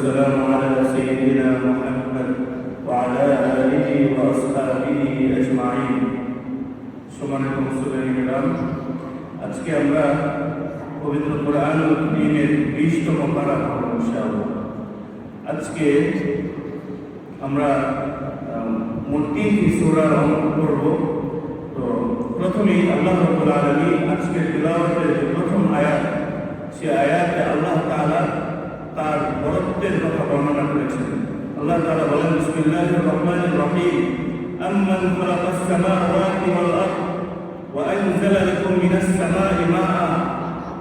والسلام على سيدنا محمد وعلى آله وأصحابه أجمعين সম্মানিত মুসলিম কিরাম, আজকে আমরা পবিত্র কোরআনুল কারীমের 20তম পারা পড়ব ইনশাআল্লাহ। আজকে আমরা মোট 3টি সূরার অঙ্ক পড়ব। তো প্রথমেই আল্লাহ রাব্বুল আলামিন আজকে তিলাওয়াতের যে প্রথম আয়াত, সে আয়াতে আল্লাহ তাআলা তার বরত্বের কথা বর্ণনা করেছেন। আল্লাহ তাআলা বলেন, বিসমিল্লাহির রহমানির রহিম, আম্মান খালাকাস সামাওয়াতি ওয়াল আরদ ওয়া আনজালা লাকুম মিনাস সামাই মাআ।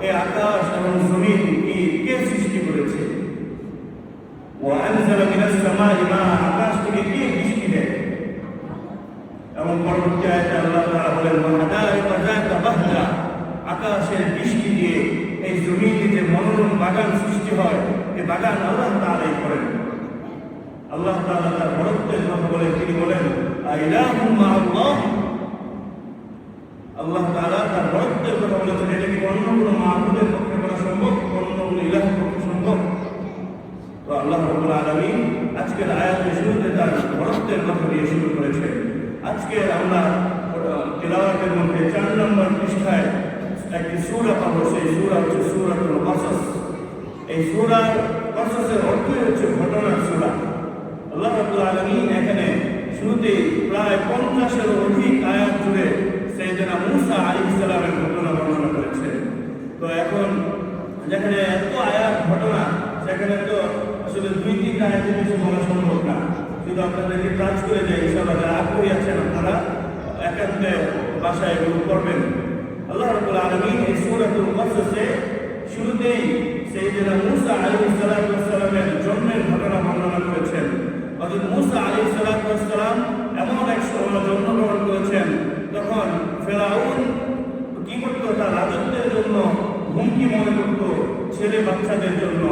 এই আকাশ এবং জমিন কি কে সৃষ্টি করেছে? ওয়া আনজালা মিনাস সামাই মাআ, আকাশ থেকে কে বৃষ্টি দেয়? এবং পরবর্তী আয়াতে আল্লাহ তাআলা বলেন, ওয়া হাদাইকা যাতা বাহজা, আকাশের বৃষ্টি দিয়ে এই জমিনে যে মনোরম বাগান সৃষ্টি হয়, এই বাগান আল্লাহ তাআলাই করেন। আল্লাহ তাআলা তার বরত্বের কথা বলে তিনি বলেন, আইলাহুম মাআল্লাহ। আল্লাহ তাআলা তার বরত্বের কথা বলেছেন, এটা কি অন্য কোনো মাবুদের পক্ষে করা সম্ভব? অন্য কোনো ইলাহের পক্ষে সম্ভব? তো আল্লাহ রাব্বুল আলামিন আজকের আয়াতের শুরুতে তার বরত্বের কথা দিয়ে শুরু করেছেন। আজকে আমরা তিলাওয়াতের মধ্যে 4 নম্বর পৃষ্ঠায় একটি সূরা পাবো। সেই সূরা হচ্ছে সূরাতুল কাসাস। এই সূরার কাসাসের অর্থই হচ্ছে ঘটনার সূরা। আল্লাহ রাব্বুল আলামিন এখানে শুরুতে প্রায় 50-এর অধিক আয়াত জুড়ে সাইয়েদনা মূসা আলাইহিস সালামের ঘটনা বর্ণনা করেছে। তো এখন যেখানে এত আয়াত ঘটনা, সেখানে তো আসলে 2-3 আয়াতে কিছু বলা সম্ভব না। শুধু আপনাদেরকে কাজ করে যাই, ইনশাআল্লাহ যারা আগ্রহী আছেন আপনারা একান্তে বাসায় এগুলো করবেন। আল্লাহ রাব্বুল আলামিন এই সূরাতুল কাসাসে শুরুতেই সাইয়েদনা মূসা আলাইহিস সালামের জন্মের ঘটনা বর্ণনা করেছেন। হযরত মূসা আলাইহিস সালাম এমন এক সময় জন্মগ্রহণ করেছেন যখন ফেরাউন কি করতো, তার রাজত্বের জন্য হুমকি মনে করতো ছেলে বাচ্চাদের জন্য।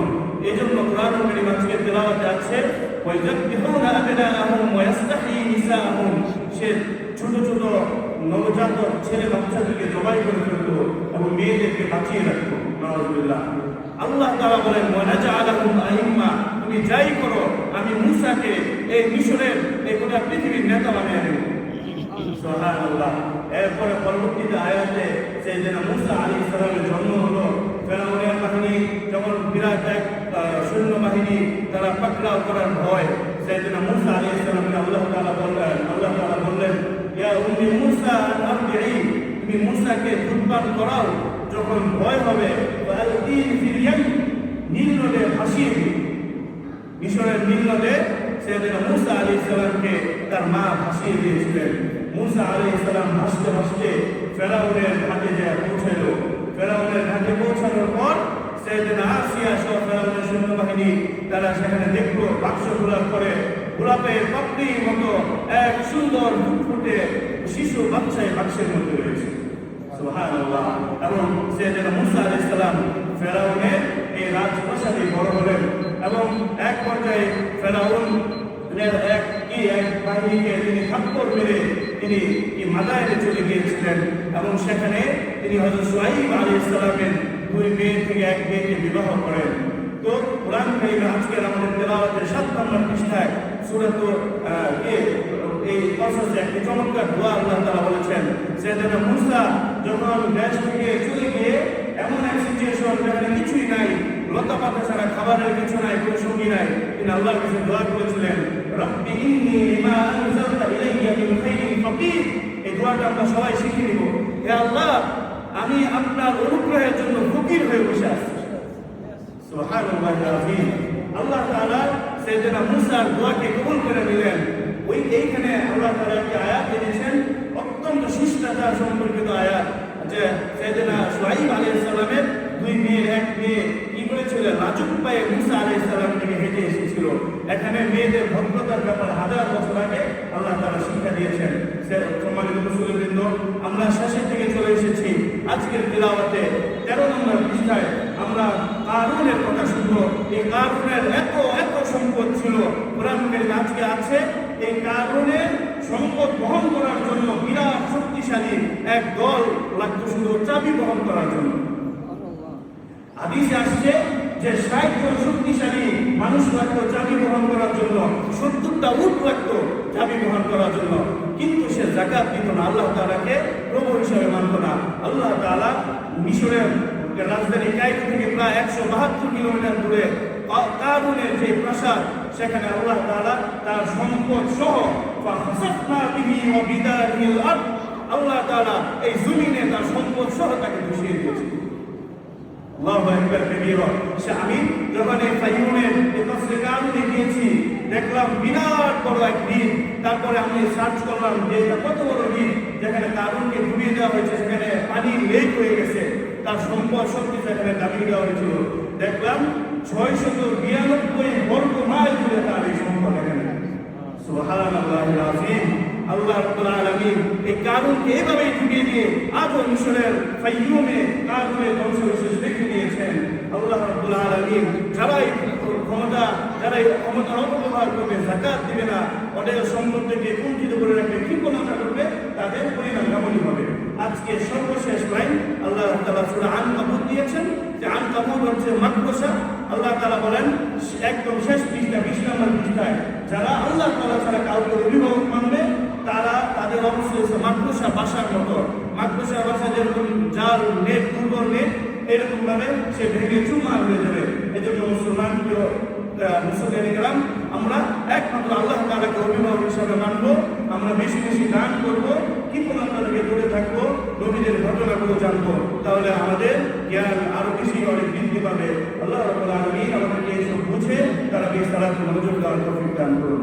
এই জন্য কোরআনুল কারীম আজকে তেলাওয়াতে আছে, ওয়াযাববিহুনা আবনাআহুম ওয়া ইস্তাহয়ী নিসাআহুম। সে ছোট ছোট নবজাতক ছেলে বাচ্চাদেরকে জবাই করে ফেলতো এবং মেয়েদেরকে বাঁচিয়ে রাখতো। নাউযুবিল্লাহ। আল্লাহ তাআলা বলেন, ওয়া নাজআলাহুম আইম্মা, তুমি যাই করো আমি মূসাকে এই মিশরের এই গোটা পৃথিবীর নেতা বানিয়ে দেব। সুবহানাল্লাহ। এরপরে পরবর্তীতে আয়াতে সাইয়েদনা মূসা আলাইহিস সালামের জন্ম হলো। ফেরাউনের বাহিনী যখন বিরাট এক সৈন্যবাহিনী তারা পাকড়াও করার ভয়, সাইয়েদনা মূসা আলাইহিস সালামকে আল্লাহ তাআলা বললেন, ইয়া উম্মি মূসা আরদিই, তুমি মূসাকে দুধপান করাও, যখন ভয় হবে ফালকিহি ফিল ইয়াম, নীল নদে ভাসিয়ে দিও। মিশরের নীল নদে সাইয়েদনা মূসা আলাইহিস সালামকে তার মা ভাসিয়ে দিয়েছিলেন। মূসা আলাইহিস সালাম ভাসতে ভাসতে ফেরাউনের ঘাটে যায় পৌঁছালো। ফেরাউনের ঘাটে পৌঁছানোর পর সাইয়েদনা আসিয়া সহ ফেরাউনের সৈন্যবাহিনী তারা সেখানে দেখলো বাক্স খোলার পরে গোলাপের পাপড়ির মতো এক সুন্দর ফুটফুটে শিশু বাচ্চা বাক্সের মধ্যে রয়েছে। সুবহানাল্লাহ। এবং সাইয়েদনা মূসা আলাইহিস সালাম ফেরাউনের এই রাজপ্রাসাদে বড় হলেন এবং এক পর্যায়ে ফেরাউনের এক বাহিনীকে তিনি থাপ্পড় মেরে তিনি মাদায়েনে চলে গিয়েছিলেন এবং সেখানে তিনি হযরত শুআইব আলাইহিস সালামের 2 মেয়ে থেকে এক মেয়েকে বিবাহ করেন। তো কোরআন কারীমে আজকে আমাদের তেলাওয়াতের 7 নম্বর পৃষ্ঠায় সূরাতুল এই কাসাসে একটি চমৎকার দোয়া আল্লাহ তাআলা বলেছেন। সাইয়েদনা মূসা যখন দেশ থেকে চলে গিয়ে এমন এক সিচুয়েশন যেখানে কিছুই নাই, লতা পাতা ছাড়া খাবারের কিছু নাই, কোনো সঙ্গী নাই, তিনি আল্লাহর কাছে দোয়া করেছিলেন, রব্বি ইন্নী লিমা আনজালতা ইলাইয়া মিন খাইরিন ফাকির। এই দোয়াটা আমরা সবাই শিখে নিব। হে আল্লাহ, আমি আপনার অনুগ্রহের জন্য ফকির হয়ে বসে আছি। সুবহানাল্লাহি আযীম। আল্লাহ তাআলা সাইয়েদনা মূসার দোয়াকে কবুল করে নিলেন। এইখানে আল্লাহ তাআলা একটি আয়াত দিয়েছেন, অত্যন্ত শিষ্টাচার সম্পর্কিত আয়াত, যে সাইয়েদনা শুআইব আলাইহিস সালামের 2 মেয়ের এক মেয়ে কি করেছিল, লাজুক পায়ে মূসা আলাইহিস সালাম থেকে হেঁটে এসেছিল। এখানে মেয়েদের ভদ্রতার ব্যাপার 1000 বছর আগে আল্লাহ তাআলা শিক্ষা দিয়েছেন। সম্মানিত মুসলিমবৃন্দ, আমরা শেষের দিকে চলে এসেছি। আজকের তিলাওয়াতে 13 নম্বর পৃষ্ঠায় আমরা কারুনের কথা শুনবো। এই কারুনের এত সম্পদ ছিল, কোরআন কারীমে আজকে আছে। এই কারুনের সম্পদ বহন করার জন্য বিরাট শক্তিশালী এক দল লাগতো, শুধু চাবি বহন করার জন্য। হাদিসে আসছে যে 60 জন শক্তিশালী মানুষ লাগতো চাবি বহন করার জন্য, 70টা উট লাগতো চাবি বহন করার জন্য, কিন্তু সে যাকাত দিত না, আল্লাহ তাআলাকে প্রভু হিসেবে মানত না। আল্লাহ তাআলা মিশরের রাজধানী কায়রো থেকে প্রায় 172 কিলোমিটার দূরে কারুনের যে প্রাসাদ, সেখানে আল্লাহ তাআলা তার সম্পদ সহ ফাখাসাফনা বিহি ওয়া বিদারিল আরদ, আল্লাহ তাআলা এই জমিনে তার সম্পদ সহ তাকে বসিয়ে দিয়েছে। আল্লাহু আকবার কবীরা। আমি যখন এই ফাইয়ুমের এই কসরে কারুনে গিয়েছি, দেখলাম বিরাট বড় এক দ্বীপ। তারপরে আমি সার্চ করলাম যে এটা কত বড় দ্বীপ, যেখানে কারুনকে ডুবিয়ে দেওয়া হয়েছে, সেখানে পানি লেক হয়ে গেছে, তার সম্পদ সবকিছু এখানে দাবিয়ে দেওয়া হয়েছিল। দেখলাম 692 বর্গ মাইল জুড়ে তার এই সম্পদ এখানে। সুবহানাল্লাহিল আযীম। আল্লাহ রাব্বুল আলামিন এই কারুনকে এইভাবেই ডুবিয়ে দিয়ে আজও মিশরের ফাইয়ুমে কারুনের ধ্বংসাবশেষ রেখে দিয়েছেন। আল্লাহ রাব্বুল আলামিন যারা এই ক্ষমতার অপব্যবহার করবে, যাকাত দিবে না, ওদের সম্পদ থেকে কুণ্ঠিত করে রাখবে, কৃপণতা করবে, তাদের পরিণাম এমনই হবে। আজকে সর্বশেষ লাইন আল্লাহ তাআলা সূরা আনকাবুত দিয়েছেন, যে আনকাবুত হচ্ছে মাকড়সা। আল্লাহ তাআলা বলেন একদম শেষ পৃষ্ঠা 20 নম্বর পৃষ্ঠায়, যারা আল্লাহ তাআলা ছাড়া কাউকে অভিভাবক মানবে তারা তাদের অবস্থা হচ্ছে মাকড়সা বাসার মতো। মাকড়সার বাসা যেরকম জাল নেট, দুর্বল নেট, এরকম ভাবে সে ভেঙে চুরমার হয়ে যাবে। এই জন্য মুসলমান গ্রাম আমরা একমাত্র আল্লাহ তাআলাকে অভিভাবক হিসাবে মানবো, আমরা বেশি বেশি দান করবো, কৃপণতা থেকে দূরে থাকবো, নবীদের ঘটনাগুলো জানবো, তাহলে আমাদের জ্ঞান আরো বেশি অনেক বৃদ্ধি পাবে। আল্লাহ রাব্বুল আলামিন আমাদেরকে এইসব বুঝে তারা বেশ তারা মনোযোগ দেওয়ার তৌফিক দান করুন।